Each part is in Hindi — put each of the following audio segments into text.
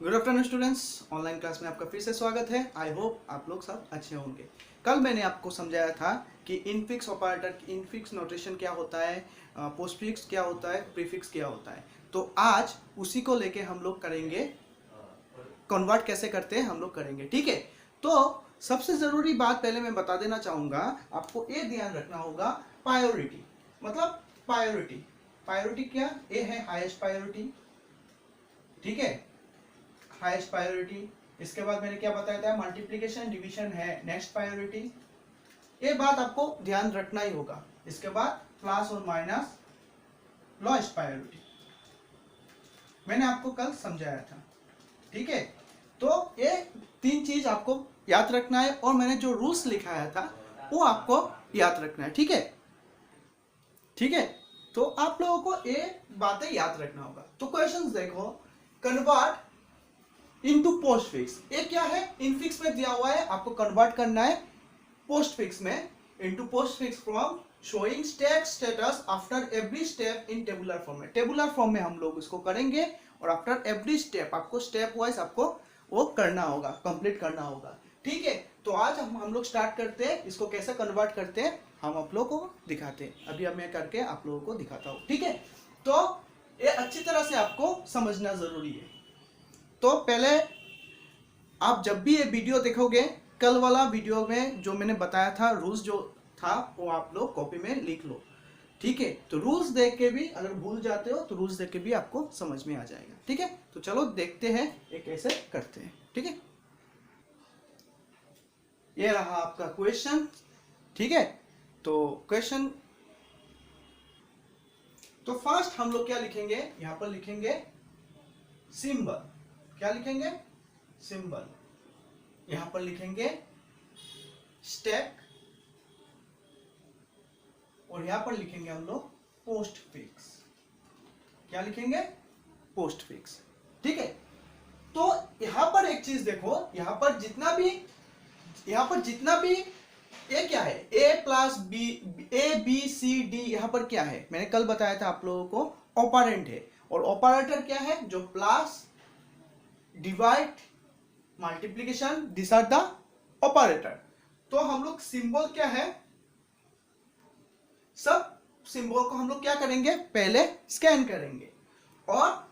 Good afternoon students, online class में आपका फिर से स्वागत है। आई होप आप लोग सब अच्छे होंगे। कल मैंने आपको समझाया था कि इनफिक्स ऑपरेटर, इनफिक्स नोटेशन क्या होता है, पोस्टफिक्स क्या होता है, प्रीफिक्स क्या होता है। तो आज उसी को लेके हम लोग करेंगे, कन्वर्ट कैसे करते हैं हम लोग करेंगे। ठीक है, तो सबसे ज़रूरी बात पहले मैं बता देना चाहूँगा, आपको ये ध्यान रखना होगा, प्रायोरिटी मतलब प्रायोरिटी। प्रायोरिटी क्या, ये है हाईएस्ट प्रायोरिटी। ठीक है, हाईएस्ट प्रायोरिटी। इसके बाद मैंने क्या बताया था, मल्टीप्लिकेशन डिवीजन है नेक्स्ट प्रायोरिटी। ये बात आपको ध्यान रखना ही होगा। इसके बाद प्लस और माइनस लोएस्ट प्रायोरिटी मैंने आपको कल समझाया था। ठीक है, तो ये तीन चीज आपको याद रखना है और मैंने जो रूल्स लिखाया था वो आपको याद रखना है। ठीक है, ठीक है, तो आप लोगों को ये बातें याद रखना होगा। तो क्वेश्चंस देखो, कन्वर्ट इनटू पोस्ट फिक्स, ये क्या है, इनफिक्स में दिया हुआ है, आपको कन्वर्ट करना है पोस्ट फिक्स में into post fix from showing stack status after every step in tabular form में। टेबुलर फॉर्म में हम लोग इसको करेंगे और आफ्टर एवरी स्टेप आपको स्टेप वाइज आपको वो करना होगा, कंप्लीट करना होगा। ठीक है, तो आज हम लोग स्टार्ट करते हैं, इसको कैसे कन्वर्ट करते हैं हम आप लोगों को दिखाते हैं। अभी अब मैं करके आप लोगों को दिखाता हूँ। ठीक है, तो ये अच्छी तरह से आपको समझना जरूरी है। तो पहले आप जब भी ये वीडियो देखोगे, कल वाला वीडियो में जो मैंने बताया था रूल्स जो था वो आप लोग कॉपी में लिख लो। ठीक है, तो रूल्स देख के भी अगर भूल जाते हो तो रूल्स देख के भी आपको समझ में आ जाएगा। ठीक है, तो चलो देखते हैं ये कैसे करते हैं। ठीक है, ये रहा आपका क्वेश्चन। ठीक है, तो क्वेश्चन, तो फर्स्ट हम लोग क्या लिखेंगे, यहां पर लिखेंगे सिंबल। क्या लिखेंगे, सिंबल। यहां पर लिखेंगे स्टेक और यहां पर लिखेंगे हम लोग पोस्ट फिक्स। क्या लिखेंगे, पोस्ट फिक्स। ठीक है, तो यहां पर एक चीज देखो, यहां पर जितना भी ए क्या है, A plus B, A B C D, यहां पर क्या है, मैंने कल बताया था आप लोगों को, ऑपरेंट है। और ऑपरेटर क्या है, जो plus divide multiplication, this are the operator. तो हम लोग सिंबल क्या है, सब सिंबल को हम लोग क्या करेंगे, पहले स्कैन करेंगे और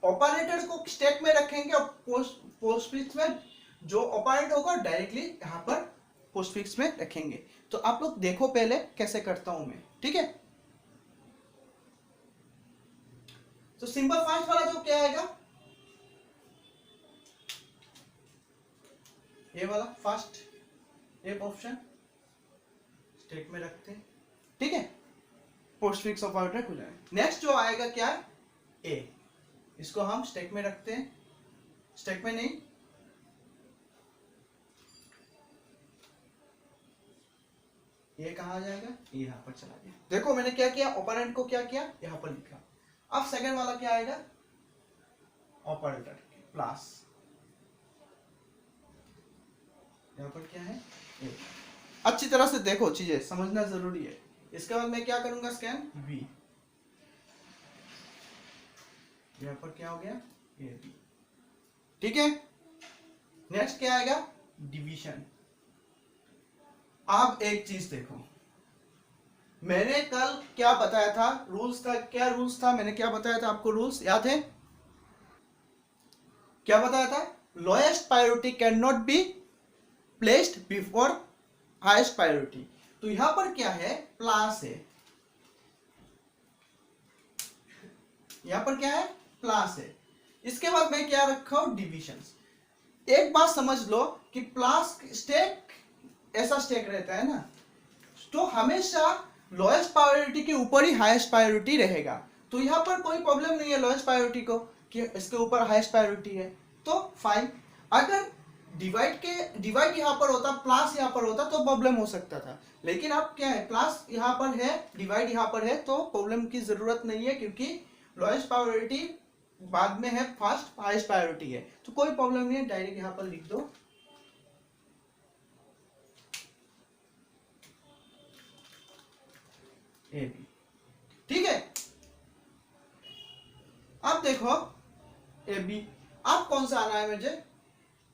ऑपरेटर को स्टैक में रखेंगे और पोस्टफिक्स में जो ऑपरेट होगा डायरेक्टली यहां पर पोस्टफिक्स में रखेंगे। तो आप लोग देखो पहले कैसे करता हूं मैं। ठीक है, तो सिंबल फर्स्ट वाला जो क्या आएगा, ये वाला फर्स्ट, ये ऑप्शन स्टैक में रखते हैं। ठीक है, पोस्टफिक्स ऑपरेटर खुला है। नेक्स्ट जो आएगा क्या है, ए, इसको हम स्टैक में रखते हैं, स्टैक में नहीं, ये कहा जाएगा, ये यहां पर चला गया। देखो मैंने क्या किया, ऑपरेंट को क्या किया, यहां पर लिखा। अब सेकंड वाला क्या आएगा, ऑपरेटर प्लस, यहां पर क्या है, ए। अच्छी तरह से देखो, चीजें समझना जरूरी है। इसके बाद मैं क्या करूंगा, स्कैन बी, यहां पर क्या हो गया, ए बी। ठीक है, नेक्स्ट क्या आएगा, डिवीजन। अब एक चीज देखो, मैंने कल क्या बताया था, रूल्स का क्या रूल्स था, मैंने क्या बताया था आपको, रूल्स याद है, क्या बताया था, lowest priority can not be placed before highest priority. तो यहां पर क्या है, प्लस है, यहां पर क्या है, प्लस है। इसके बाद मैं क्या रखा हूं, डिविजन। एक बात समझ लो कि प्लस स्टेक ऐसा स्टेक रहता है ना, तो हमेशा लोएस्ट प्रायोरिटी के ऊपर ही हाईएस्ट प्रायोरिटी रहेगा। तो यहां पर कोई प्रॉब्लम नहीं है लोएस्ट प्रायोरिटी को कि इसके ऊपर हाईएस्ट प्रायोरिटी है, तो फाइन। अगर डिवाइड यहां पर होता, प्लस यहां पर होता तो प्रॉब्लम हो सकता था, लेकिन अब क्या है, प्लस यहां पर है, डिवाइड यहां पर है, तो प्रॉब्लम की जरूरत नहीं है, क्योंकि लोएस्ट प्रायोरिटी बाद में है, फर्स्ट हाईएस्ट प्रायोरिटी है, तो कोई प्रॉब्लम नहीं है, डायरेक्ट यहां पर लिख दो ए बी। ठीक है, अब देखो ए बी, अब कौन सा आना है मुझे,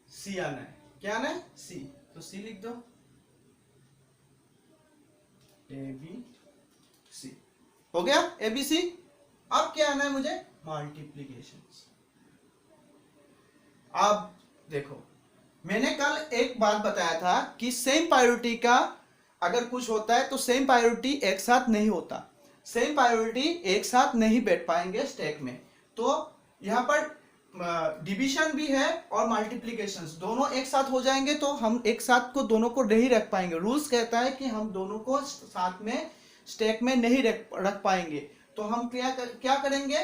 सी आना है। क्या आना है, सी। तो सी लिख दो, ए बी सी, हो गया ए बी सी। अब क्या आना है मुझे, मल्टीप्लीकेशन। अब देखो, मैंने कल एक बात बताया था कि सेम प्रायोरिटी का अगर कुछ होता है तो सेम प्रायोरिटी एक साथ नहीं होता, सेम प्रायोरिटी एक साथ नहीं बैठ पाएंगे स्टैक में। तो यहाँ पर डिवीजन भी है और मल्टीप्लिकेशन दोनों एक साथ हो जाएंगे, तो हम एक साथ को दोनों को नहीं रख पाएंगे। रूल्स कहता है कि हम दोनों को साथ में स्टैक में नहीं रख पाएंगे। तो हम क्या करेंगे,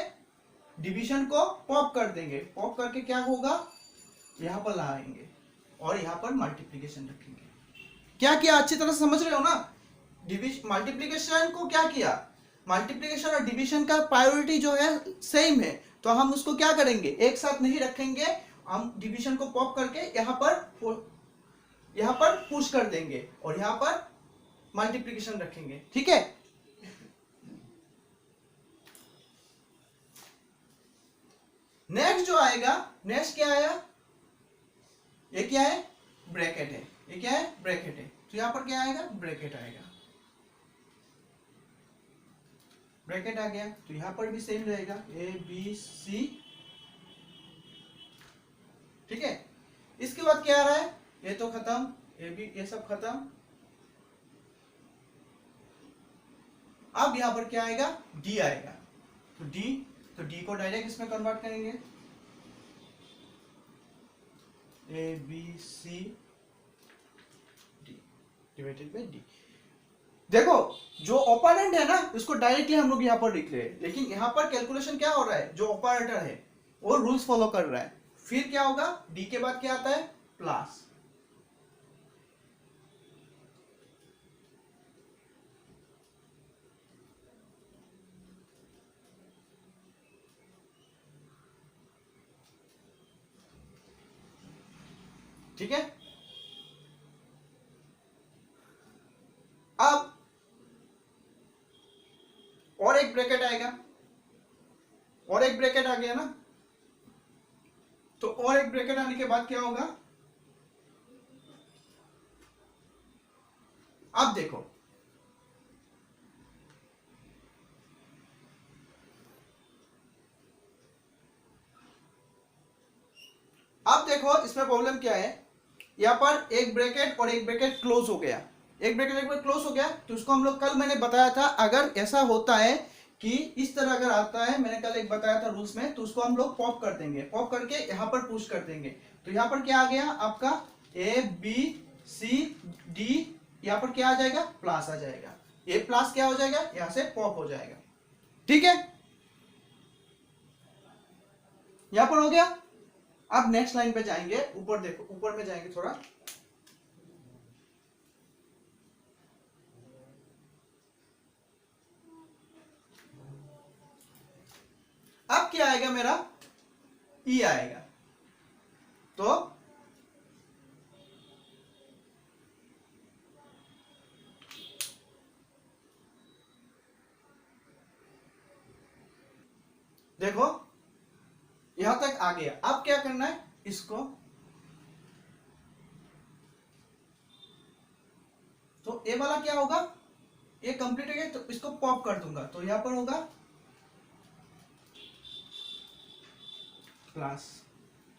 डिवीजन को पॉप कर देंगे। पॉप करके क्या होगा, यहाँ पर लाएंगे और यहाँ पर मल्टीप्लिकेशन रखेंगे। क्या किया, अच्छी तरह से समझ रहे हो ना। मल्टीप्लिकेशन को क्या किया, मल्टीप्लिकेशन और डिवीजन का प्रायोरिटी जो है सेम है, तो हम उसको क्या करेंगे, एक साथ नहीं रखेंगे। हम डिवीजन को पॉप करके यहाँ पर पुश कर देंगे और यहाँ पर मल्टीप्लिकेशन रखेंगे। ठीक है, नेक्स्ट जो आएगा, नेक्स्ट क्या आया, ये क्या है, ब्रैकेट है। ये क्या है, ब्रैकेट है। तो यहां पर क्या आएगा, ब्रैकेट आएगा। ब्रैकेट आ गया तो यहां पर भी सेम रहेगा, ए बी सी। ठीक है, इसके बाद क्या आ रहा है, ये तो खत्म, ये भी, ये सब खत्म। अब यहां पर क्या आएगा, डी आएगा। तो डी को डायरेक्ट इसमें कन्वर्ट करेंगे, A B C D divided by D. देखो, जो ऑपरेंड है ना उसको डायरेक्टली हम लोग यहाँ पर लिख रहे हैं, लेकिन यहाँ पर कैलकुलेशन क्या हो रहा है, जो ऑपरेटर है वो रूल्स फॉलो कर रहा है। फिर क्या होगा, डी के बाद क्या आता है, प्लस। ठीक है, अब और एक ब्रैकेट आएगा, और एक ब्रैकेट आ गया ना। तो और एक ब्रैकेट आने के बाद क्या होगा, अब देखो, अब देखो इसमें प्रॉब्लम क्या है, यहां पर एक ब्रैकेट और एक ब्रैकेट क्लोज हो गया, एक ब्रैकेट एक बार क्लोज हो गया। तो उसको हम लोग, कल मैंने बताया था, अगर ऐसा होता है कि इस तरह अगर आता है, मैंने कल एक बताया था रूल्स में, तो उसको हम लोग पॉप कर देंगे। पॉप करके यहाँ पर पुश कर देंगे। तो यहाँ पर क्या आ गया आपका, ए बी सी डी, यहाँ पर क्या आ जाएगा, प्लस आ जाएगा। ए प्लस क्या हो जाएगा, यहाँ से पॉप हो जाएगा। ठीक है, यहाँ पर हो गया। अब नेक्स्ट लाइन पे जाएंगे, ऊपर देखो, ऊपर में जाएंगे थोड़ा। अब क्या आएगा मेरा, ई आएगा। तो देखो यहां तक आ गया। अब क्या करना है, इसको, तो ए वाला क्या होगा, ये कंप्लीट हो गया, तो इसको पॉप कर दूंगा। तो यहां पर होगा प्लस।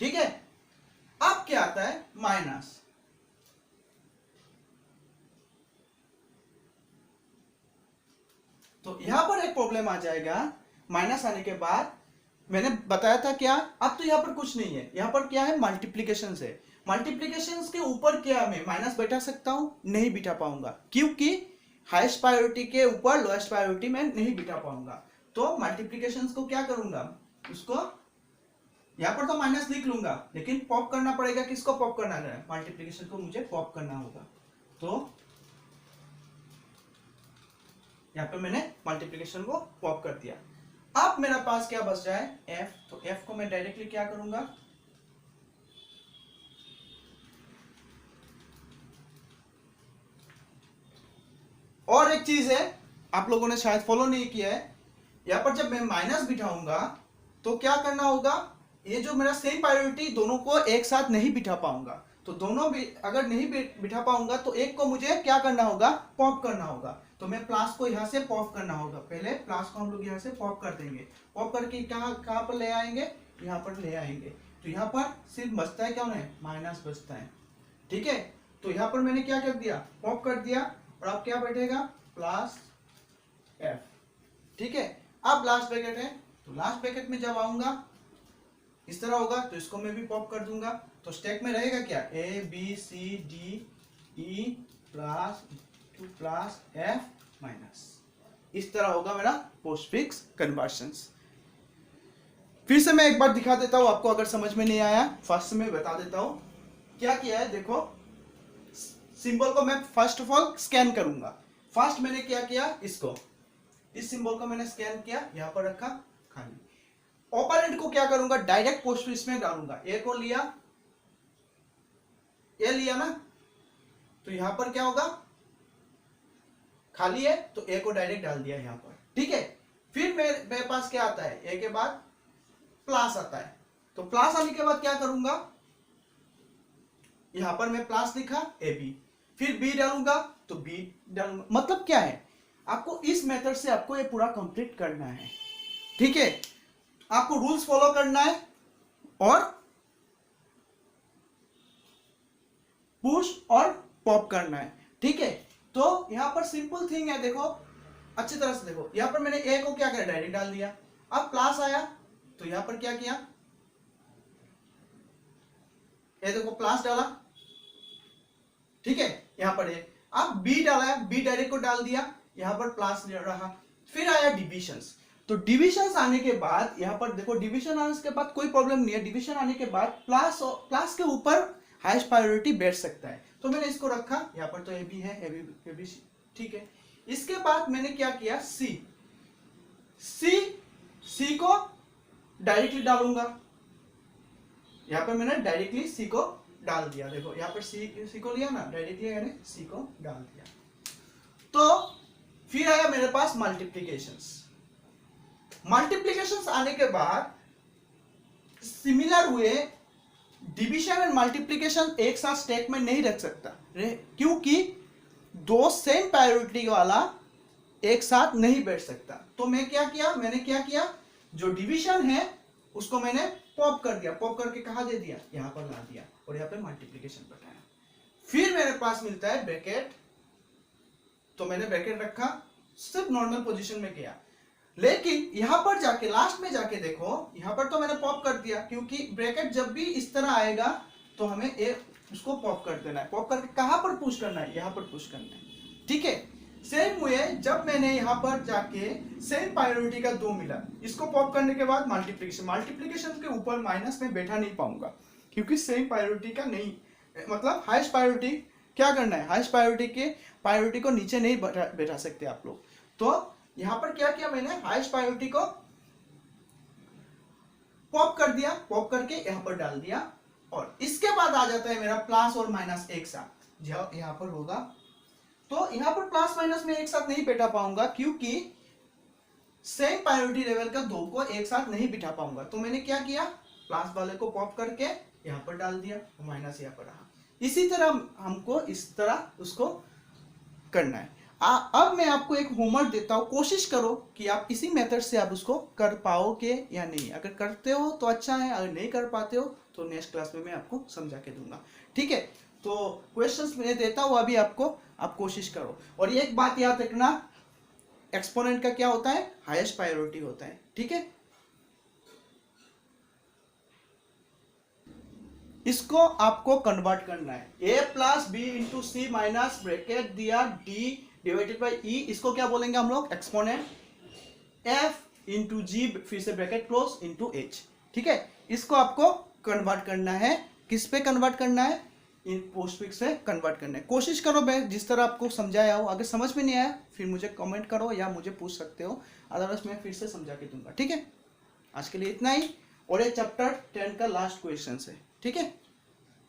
ठीक है, अब क्या आता है, माइनस। तो यहां पर एक प्रॉब्लम आ जाएगा, माइनस आने के बाद मैंने बताया था क्या, अब तो यहां पर कुछ नहीं है, यहां पर क्या है, मल्टीप्लीकेशन है। मल्टीप्लीकेशन के ऊपर क्या मैं माइनस बैठा सकता हूं, नहीं बिठा पाऊंगा, क्योंकि हाईएस्ट प्रायोरिटी के ऊपर लोएस्ट प्रायोरिटी में नहीं बिठा पाऊंगा। तो मल्टीप्लीकेशन को क्या करूंगा, उसको यहां पर तो माइनस लिख लूंगा, लेकिन पॉप करना पड़ेगा। किसको पॉप करना है, मल्टीप्लीकेशन को मुझे पॉप करना होगा। तो यहां पे मैंने मल्टीप्लीकेशन को पॉप कर दिया। अब मेरा पास क्या बच जाए, f। तो f को मैं डायरेक्टली क्या करूंगा, और एक चीज है आप लोगों ने शायद फॉलो नहीं किया है, यहां पर जब मैं माइनस बिठाऊंगा तो क्या करना होगा, ये जो मेरा सेम प्रायोरिटी दोनों को एक साथ नहीं बिठा पाऊंगा, तो दोनों भी अगर नहीं बिठा पाऊंगा तो एक को मुझे क्या करना होगा, पॉप करना होगा। तो मैं प्लस को यहाँ से पॉप करना होगा, पहले प्लस को हम लोग यहाँ से पॉप कर देंगे। पॉप करके कहाँ पर ले आएंगे, यहाँ पर ले आएंगे। तो यहाँ पर सिर्फ बचता है क्या है, माइनस बचता है। ठीक है, तो यहाँ पर मैंने क्या कर दिया, पॉप कर दिया, और अब क्या बैठेगा, प्लस एफ। ठीक है, अब लास्ट ब्रैकेट है, तो लास्ट ब्रैकेट में जब आऊंगा इस तरह होगा, तो इसको मैं भी पॉप कर दूंगा। तो स्टैक में रहेगा क्या, A B C D E plus two plus F minus. इस तरह होगा मेरा पोस्टफिक्स कन्वर्शंस। फिर से मैं एक बार दिखा देता हूं आपको, अगर समझ में नहीं आया फर्स्ट में बता देता हूं क्या किया है। देखो सिंबल को मैं फर्स्ट ऑफ ऑल स्कैन करूंगा। फर्स्ट मैंने क्या किया, इसको, इस सिंबल को मैंने स्कैन किया, यहां पर रखा खाली। ऑपरेंड को क्या करूंगा, डायरेक्ट पोस्टफिक्स में डालूंगा। ए को लिया, ए लिया ना, तो यहां पर क्या होगा, खाली है तो ए को डायरेक्ट डाल दिया यहां पर। ठीक है, फिर मेरे पास क्या आता है, ए के बाद प्लस आता है। तो प्लस आने के बाद क्या करूंगा, यहां पर मैं प्लस लिखा ए बी, फिर बी डालूंगा तो बी डालूंगा। मतलब क्या है, आपको इस मेथड से आपको ये पूरा कंप्लीट करना है। ठीक है, आपको रूल्स फॉलो करना है और पुश और पॉप करना है। ठीक है, तो यहां पर सिंपल थिंग है, देखो अच्छी तरह से देखो। यहां पर मैंने ए को क्या किया, डायरेक्ट डाल दिया। अब प्लस आया तो यहां पर क्या किया, ए देखो प्लस डाला। ठीक है, यहां पर ए, अब बी डाला, बी डायरेक्ट को डाल दिया, यहां पर प्लस रहा। फिर आया डिविजन्स, तो डिविजन्स आने के बाद यहां पर देखो, डिवीजन आने के बाद कोई प्रॉब्लम नहीं है। डिवीजन आने के बाद प्लस के ऊपर हाईएस्ट प्रायोरिटी बैठ सकता है, तो मैंने इसको रखा यहां पर। तो ए बी है, ए बी सी। ठीक है, इसके बाद मैंने क्या किया, सी को डायरेक्टली डालूंगा। यहां पर मैंने डायरेक्टली सी को डाल दिया। देखो यहां पर सी को लिया ना, डायरेक्टली मैंने सी को डाल दिया। तो फिर आया मेरे पास मल्टीप्लिकेशंस। मल्टीप्लिकेशंस आने के बाद सिमिलर हुए, डिवीजन एंड मल्टीप्लिकेशन एक साथ स्टैक में नहीं रख सकता, क्योंकि दो सेम प्रायोरिटी वाला एक साथ नहीं बैठ सकता। तो मैं क्या किया, मैंने क्या किया, जो डिवीजन है उसको मैंने पॉप कर दिया। पॉप करके कहां दे दिया, यहां पर ला दिया, और यहां पे मल्टीप्लिकेशन बताया। फिर मेरे पास मिलता है ब्रैकेट, तो मैंने ब्रैकेट रखा, सिर्फ नॉर्मल पोजीशन में किया। लेकिन यहां पर जाके लास्ट में जाके देखो, यहां पर तो मैंने पॉप कर दिया, क्योंकि ब्रैकेट जब भी इस तरह आएगा तो हमें उसको पॉप कर देना है। पॉप करके कहां पर पुश करना है, यहां पर पुश करना है। ठीक है, सेम हुए, जब मैंने यहां पर जाके सेम प्रायोरिटी का 2 मिला, इसको पॉप करने के बाद मल्टीप्लिकेशन के ऊपर माइनस में बैठा नहीं पाऊंगा, क्योंकि सेम प्रायोरिटी का नहीं, मतलब हाईएस्ट प्रायोरिटी क्या करना है, हाईएस्ट प्रायोरिटी को नीचे नहीं बैठा सकते आप लोग। तो यहां पर क्या किया, मैंने हाईएस्ट प्रायोरिटी को पॉप कर दिया, पॉप करके यहां पर डाल दिया, और इसके बाद आ जाता है मेरा प्लस और माइनस एक साथ। जब यहां पर होगा तो यहां पर प्लस माइनस में एक साथ नहीं बैठा पाऊंगा, क्योंकि सेम प्रायोरिटी लेवल का 2 को एक साथ नहीं बिठा पाऊंगा। तो मैंने क्या किया, प्लस वाले को पॉप करके यहां पर डाल दिया, और माइनस यहां पर रहा। इसी तरह हमको इस तरह उसको करना है। अब मैं आपको एक होमवर्क देता हूं, कोशिश करो कि आप इसी मेथड से आप उसको कर पाओगे या नहीं। अगर करते हो तो अच्छा है, अगर नहीं कर पाते हो तो नेक्स्ट क्लास में मैं आपको समझा के दूंगा। ठीक है, तो क्वेश्चंस मैं देता हूं अभी आपको, आप कोशिश करो। और एक बात याद रखना, एक्सपोनेंट का क्या होता है, हाईएस्ट प्रायोरिटी होता है। ठीक है, इसको आपको कन्वर्ट करना है। a plus b into c minus bracket दिया d डिवाइडेड बाई ई, इसको क्या बोलेंगे हम लोग, एक्सपोनेंट, f इंटू जी, फिर से ब्रैकेट क्लोज, इंटू h। ठीक है, इसको आपको कन्वर्ट करना है। किस पे कन्वर्ट करना है, इन पोस्टफिक्स पे कन्वर्ट करना है। कोशिश करो मैं जिस तरह आपको समझाया हो। अगर समझ में नहीं आया फिर मुझे कमेंट करो या मुझे पूछ सकते हो, अदरवाइज मैं फिर से समझा के दूंगा। ठीक है, आज के लिए इतना ही, और ये चैप्टर 10 का लास्ट क्वेश्चन है। ठीक है,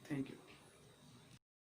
थैंक यू।